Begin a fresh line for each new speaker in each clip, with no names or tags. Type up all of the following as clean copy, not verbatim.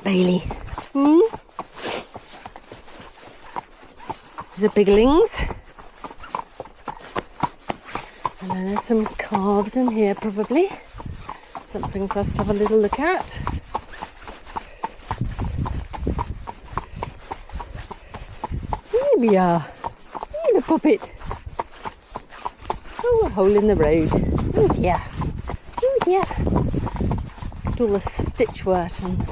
Bailey. Hmm? These are biglings. And then there's some calves in here probably. Something for us to have a little look at. Here we are. Here the puppet. Oh, a hole in the road. Oh dear. Oh dear. Look at all the stitchwort and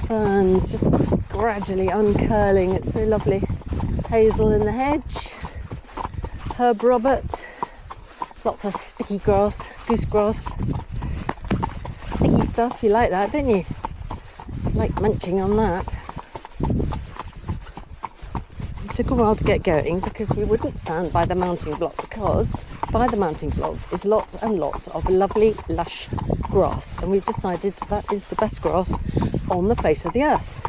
ferns just gradually uncurling. It's so lovely. Hazel in the hedge. Herb Robert. Lots of sticky grass, goose grass. Sticky stuff. You like that, don't you? Like munching on that. It took a while to get going because we wouldn't stand by the mounting block, because by the mounting block is lots and lots of lovely lush grass, and we've decided that is the best grass on the face of the earth,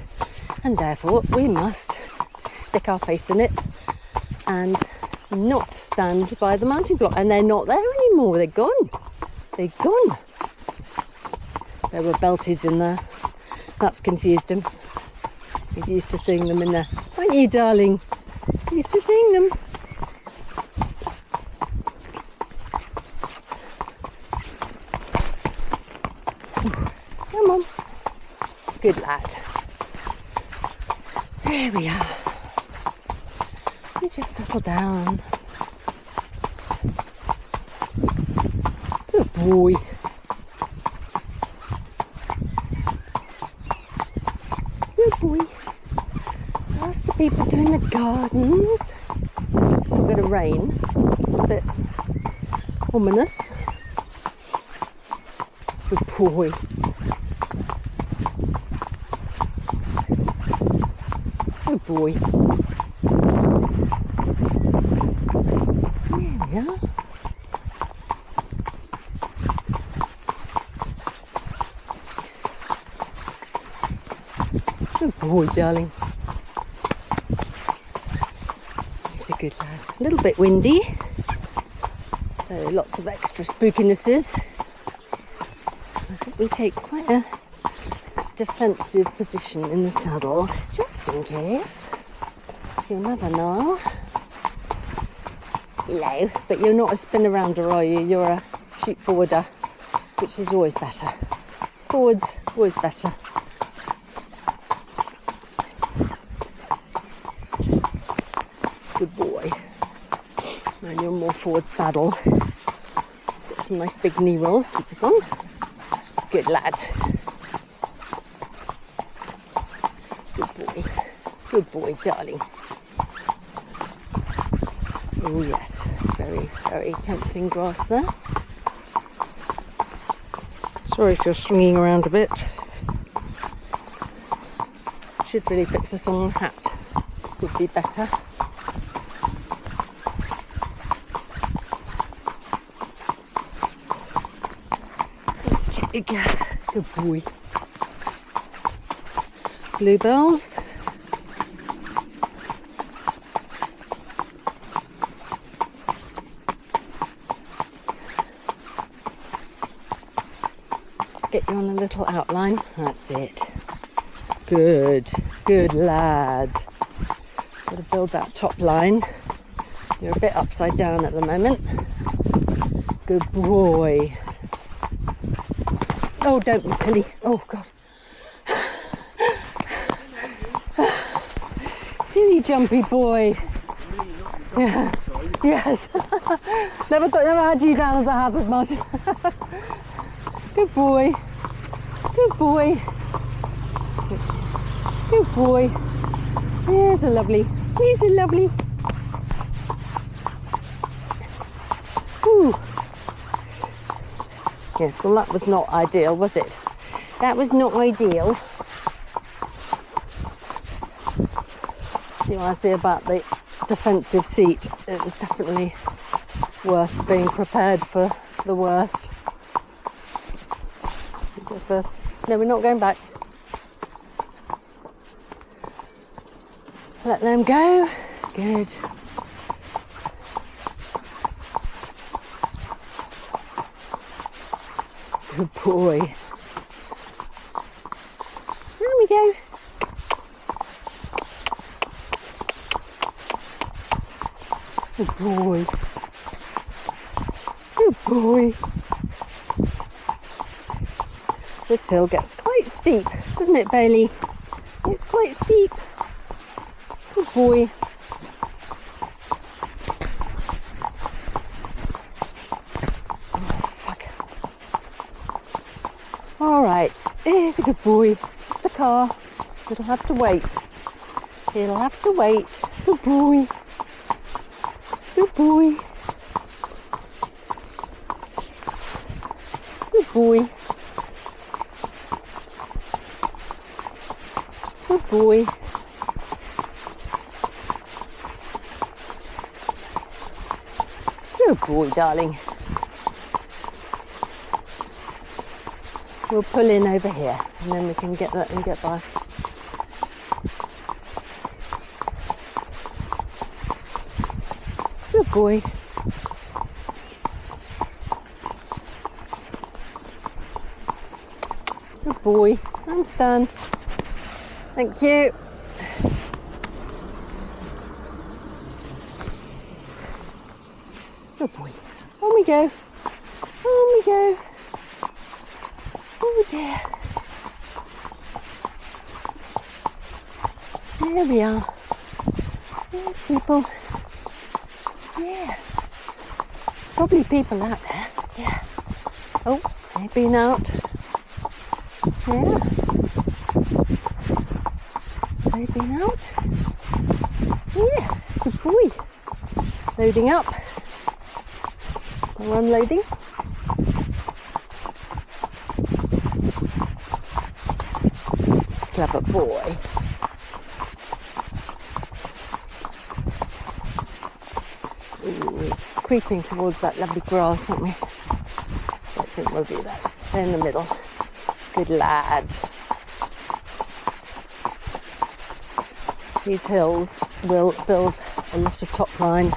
and therefore we must stick our face in it and not stand by the mounting block. And they're not there anymore. They're gone. They're gone. There were belties in there. That's confused him. He's used to seeing them in there. Aren't you, darling? Used to seeing them. Come on. Good lad. There we are. You just settle down. Good boy. Good boy. Lots of people doing the gardens. It's a bit of rain. A bit ominous. Good boy. Good boy. There we are. Good boy, darling. He's a good lad. A little bit windy. So lots of extra spookinesses. I think we take quite a defensive position in the saddle, just in case. You'll never know. Hello, but you're not a spin-arounder, are you? You're a shoot-forwarder, which is always better. Forwards, always better. Good boy. And you're more forward saddle. Got some nice big knee rolls, keep us on. Good lad. Good boy. Good boy, darling. Oh yes, very, very tempting grass there. Sorry if you're swinging around a bit. Should really fix a song hat. Would be better. Let's check again. Good boy. Bluebells. Get you on a little outline. That's it. Good. Good lad. Got to build that top line. You're a bit upside down at the moment. Good boy. Oh, don't be silly. Oh, God. Silly jumpy boy. Yeah. Yes. Never had you down as a hazard, Martin. Good boy. Good boy. Good boy. Here's a lovely. Here's a lovely. Ooh. Yes, well that was not ideal, was it? That was not ideal. See what I say about the defensive seat? It was definitely worth being prepared for the worst. Go first. No, we're not going back. Let them go. Good. Good boy. we go. Good boy. Good boy. This hill gets quite steep, doesn't it, Bailey? It's quite steep. Good boy. Oh, fuck. All right, here's a good boy. Just a car. It'll have to wait. He'll have to wait. Good boy. Good boy. Good boy. Good boy. Good boy, darling. We'll pull in over here and then we can get that and get by. Good boy. Good boy. And stand. Thank you. Good boy. On we go. On we go. Oh dear. There we are. There's people. Yeah. Probably people out there. Yeah. Oh, they've been out. Yeah. They've been out. Yeah. Good boy. Loading up. Or unloading. Clever boy. Ooh, creeping towards that lovely grass, aren't we? I think we'll do that. Stay in the middle. Good lad. These hills will build a lot of top line.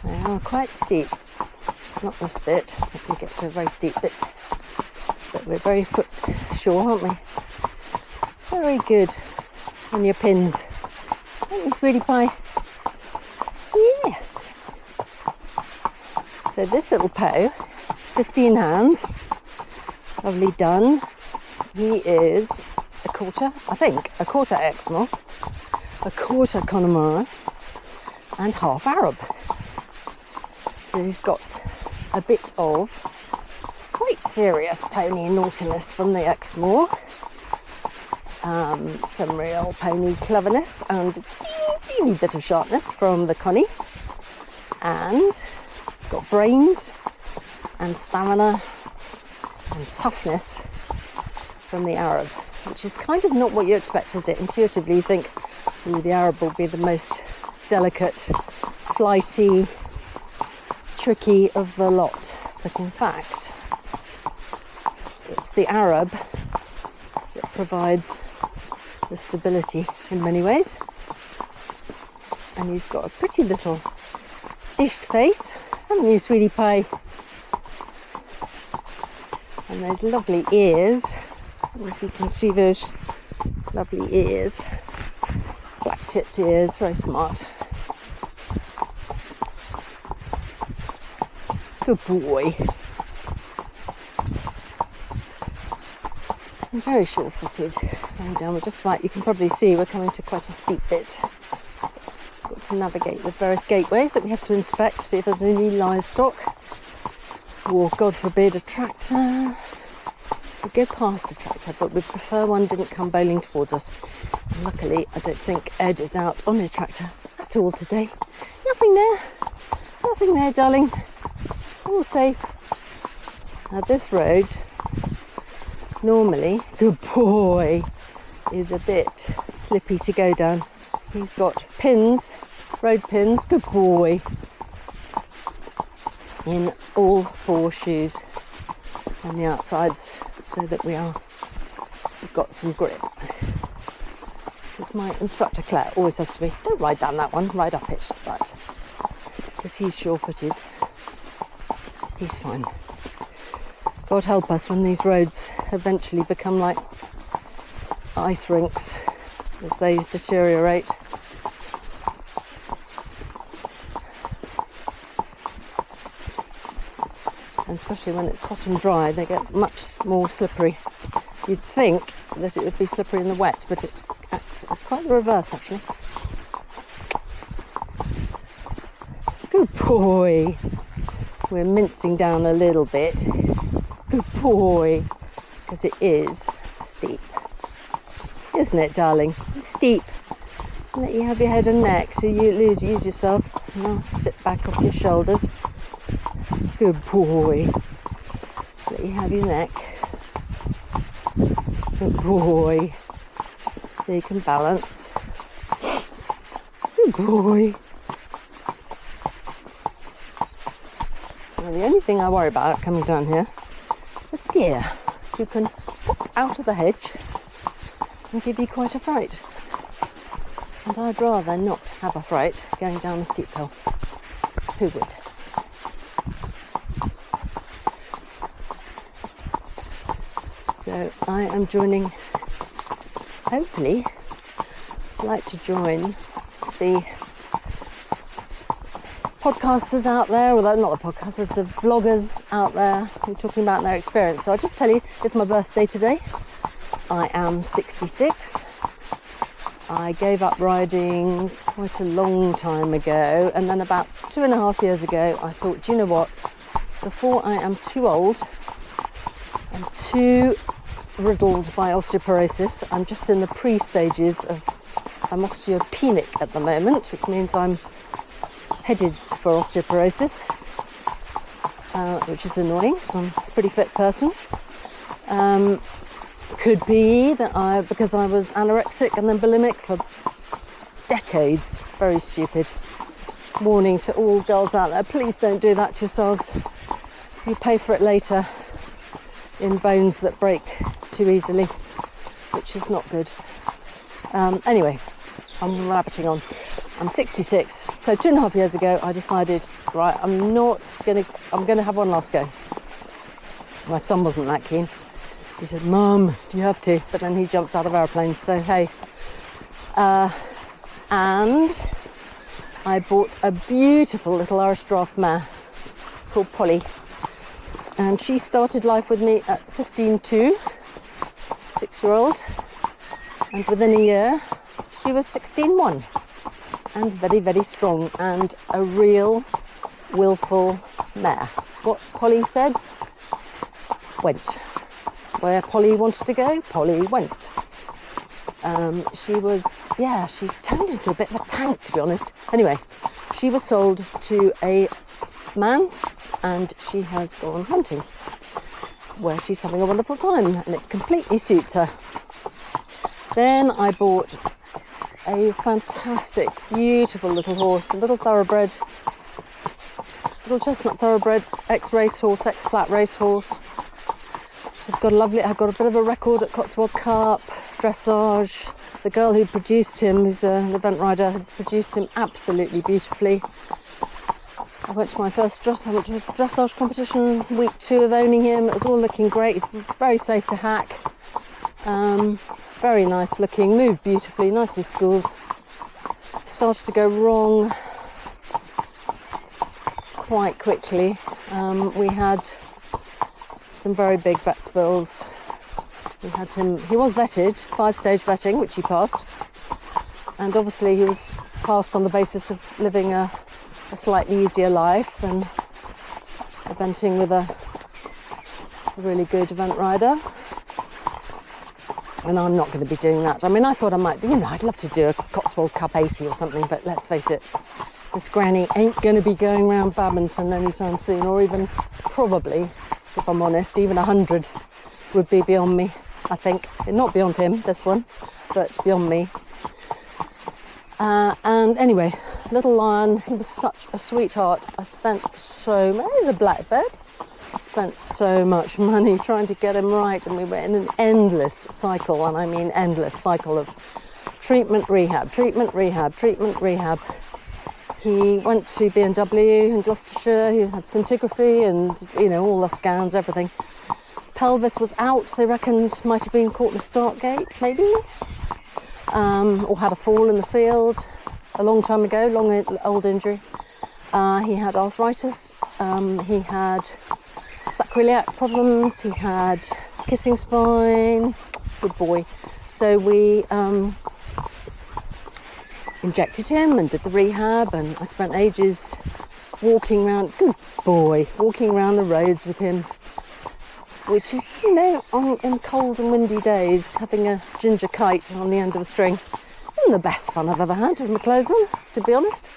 They are quite steep. Not this bit. We can get to a very steep bit. But we're very foot sure, aren't we? Very good on your pins. Aren't you, sweetie pie? Yeah. So this little Poe, 15 hands, lovely done. He is a quarter, I think, a quarter Exmoor, a quarter Connemara, and half Arab. So he's got a bit of quite serious pony naughtiness from the Exmoor, some real pony cleverness and a teeny bit of sharpness from the Connie, and got brains and stamina and toughness from the Arab, which is kind of not what you expect, is it? Intuitively you think, ooh, the Arab will be the most delicate, flighty, tricky of the lot, but in fact it's the Arab that provides the stability in many ways. And he's got a pretty little dished face, haven't you, sweetie pie? And those lovely ears. I don't know if you can see those lovely ears, black tipped ears, very smart. Good boy. I'm very short-footed. Going down, we're just about, you can probably see we're coming to quite a steep bit. Got to navigate the various gateways that we have to inspect to see if there's any livestock, or God forbid a tractor. We go past a tractor, but we'd prefer one didn't come bowling towards us. And luckily, I don't think Ed is out on his tractor at all today. Nothing there. Nothing there, darling. All safe. Now this road, normally, good boy, is a bit slippy to go down. He's got pins, road pins, good boy, in all four shoes on the outsides, so that we've got some grip. Because my instructor Claire always has to be, don't ride down that one, ride up it, but because he's sure-footed, he's fine. God help us when these roads eventually become like ice rinks as they deteriorate. And especially when it's hot and dry, they get much more slippery. You'd think that it would be slippery in the wet, but it's quite the reverse, actually. Good boy. We're mincing down a little bit. Good boy. Because it is steep. Isn't it, darling? It's steep. Let you have your head and neck so you use yourself. And I'll sit back off your shoulders. Good boy. Let you have your neck. Good boy. So you can balance. Good boy. Now, the only thing I worry about coming down here, a deer who can pop out of the hedge and give you quite a fright. And I'd rather not have a fright going down a steep hill. Who would? So I am joining, hopefully, I'd like to join the podcasters out there, although not the podcasters, the vloggers out there who are talking about their experience. So I'll just tell you, it's my birthday today. I am 66. I gave up riding quite a long time ago, and then about 2.5 years ago I thought, do you know what, before I am too old and too riddled by osteoporosis, I'm just in the pre-stages of, I'm osteopenic at the moment, which means I'm headed for osteoporosis, which is annoying because I'm a pretty fit person. Could be that because I was anorexic and then bulimic for decades. Very stupid. Warning to all girls out there, please don't do that to yourselves. You pay for it later in bones that break too easily, which is not good. Anyway, I'm rabbiting on. I'm 66, so 2.5 years ago I decided, right, I'm going to have one last go. My son wasn't that keen. He said, Mum, do you have to? But then he jumps out of aeroplanes, so hey. And I bought a beautiful little Irish Draft mare called Polly. And she started life with me at 15.2, 6-year-old. And within a year, she was 16.1. And very, very strong, and a real willful mare. What Polly said, went. Where Polly wanted to go, Polly went. She turned into a bit of a tank, to be honest. Anyway, she was sold to a man, and she has gone hunting, where she's having a wonderful time, and it completely suits her. Then I bought a fantastic, beautiful little horse, a little thoroughbred, little chestnut thoroughbred, ex-racehorse, ex-flat racehorse. I've got a bit of a record at Cotswold Cup, dressage. The girl who produced him, who's an event rider, had produced him absolutely beautifully. I went to a dressage competition, week 2 of owning him. It was all looking great. He's very safe to hack. Very nice looking, moved beautifully, nicely schooled. Started to go wrong quite quickly. We had some very big vet spills. He was vetted, 5-stage vetting, which he passed. And obviously he was passed on the basis of living a slightly easier life and eventing with a really good event rider. And I'm not going to be doing that. I mean, I thought I might, I'd love to do a Cotswold Cup 80 or something, but let's face it, this granny ain't going to be going round Badminton anytime soon, or even probably, if I'm honest, even 100 would be beyond me, I think. Not beyond him, this one, but beyond me. And anyway, little lion, he was such a sweetheart. I spent he's a blackbird. I spent so much money trying to get him right, and we were in an endless cycle, and I mean endless cycle of treatment, rehab. He went to B&W in Gloucestershire. He had scintigraphy and, all the scans, everything. Pelvis was out, they reckoned might have been caught in the start gate, maybe, or had a fall in the field a long time ago, old injury. He had arthritis, he had sacroiliac problems, he had kissing spine, good boy. So we injected him and did the rehab, and I spent ages walking around the roads with him, which is, in cold and windy days, having a ginger kite on the end of a string isn't the best fun I've ever had with my clothes on, to be honest.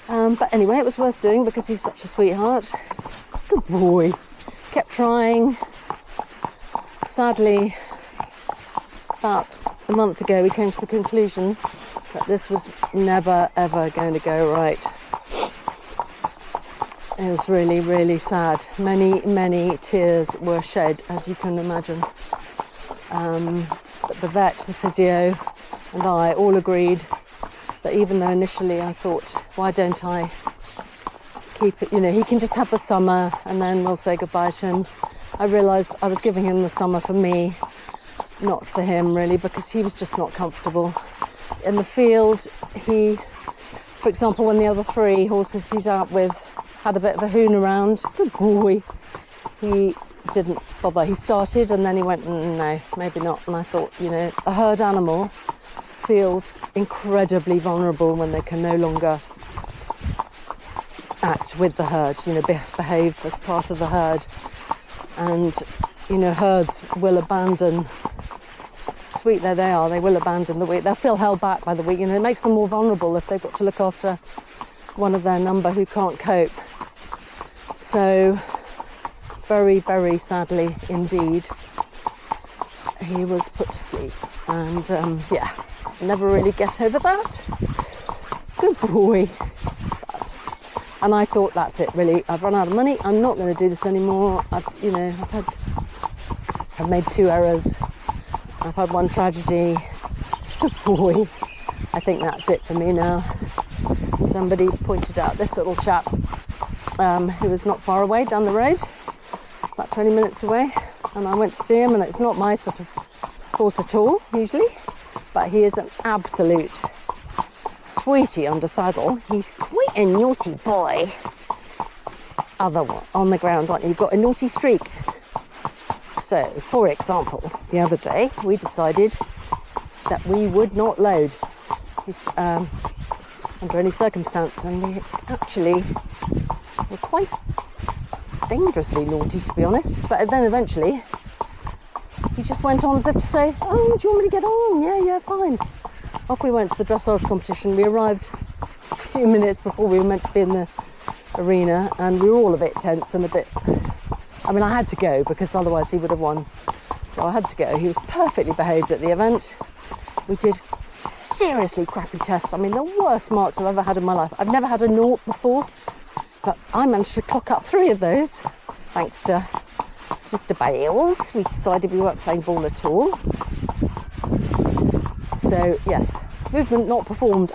But anyway, it was worth doing because he's such a sweetheart. Good boy. Kept trying. Sadly, about a month ago, we came to the conclusion that this was never, ever going to go right. It was really, really sad. Many, many tears were shed, as you can imagine. But the vet, the physio, and I all agreed that even though initially I thought, why don't I keep it, he can just have the summer and then we'll say goodbye to him. I realised I was giving him the summer for me, not for him really, because he was just not comfortable. In the field, for example, when the other 3 horses he's out with had a bit of a hoon around, good boy, he didn't bother. He started and then he went, no, maybe not. And I thought, a herd animal feels incredibly vulnerable when they can no longer act with the herd, behave as part of the herd. And, herds will abandon, sweet though they are, they will abandon the weak. They'll feel held back by the weak. It makes them more vulnerable if they've got to look after one of their number who can't cope. So, very, very sadly indeed, he was put to sleep. And, never really get over that. Good boy. And I thought, that's it, really. I've run out of money. I'm not going to do this anymore. I've made 2 errors. I've had 1 tragedy. Good boy. I think that's it for me now. Somebody pointed out this little chap who was not far away down the road, about 20 minutes away. And I went to see him, and it's not my sort of horse at all, usually. But he is an absolute sweetie under saddle. He's quite a naughty boy. Other one on the ground, aren't you? You've got a naughty streak. So, for example, the other day we decided that we would not load under any circumstance, and we actually were quite dangerously naughty, to be honest. But then eventually he just went on as if to say, oh, do you want me to get on? Yeah, fine. Off we went to the dressage competition. We arrived a few minutes before we were meant to be in the arena, and we were all a bit tense and I had to go because otherwise he would have won. So I had to go. He was perfectly behaved at the event. We did seriously crappy tests. The worst marks I've ever had in my life. I've never had a 0 before, but I managed to clock up 3 of those, thanks to Mr. Bales. We decided we weren't playing ball at all. So, yes, movement not performed.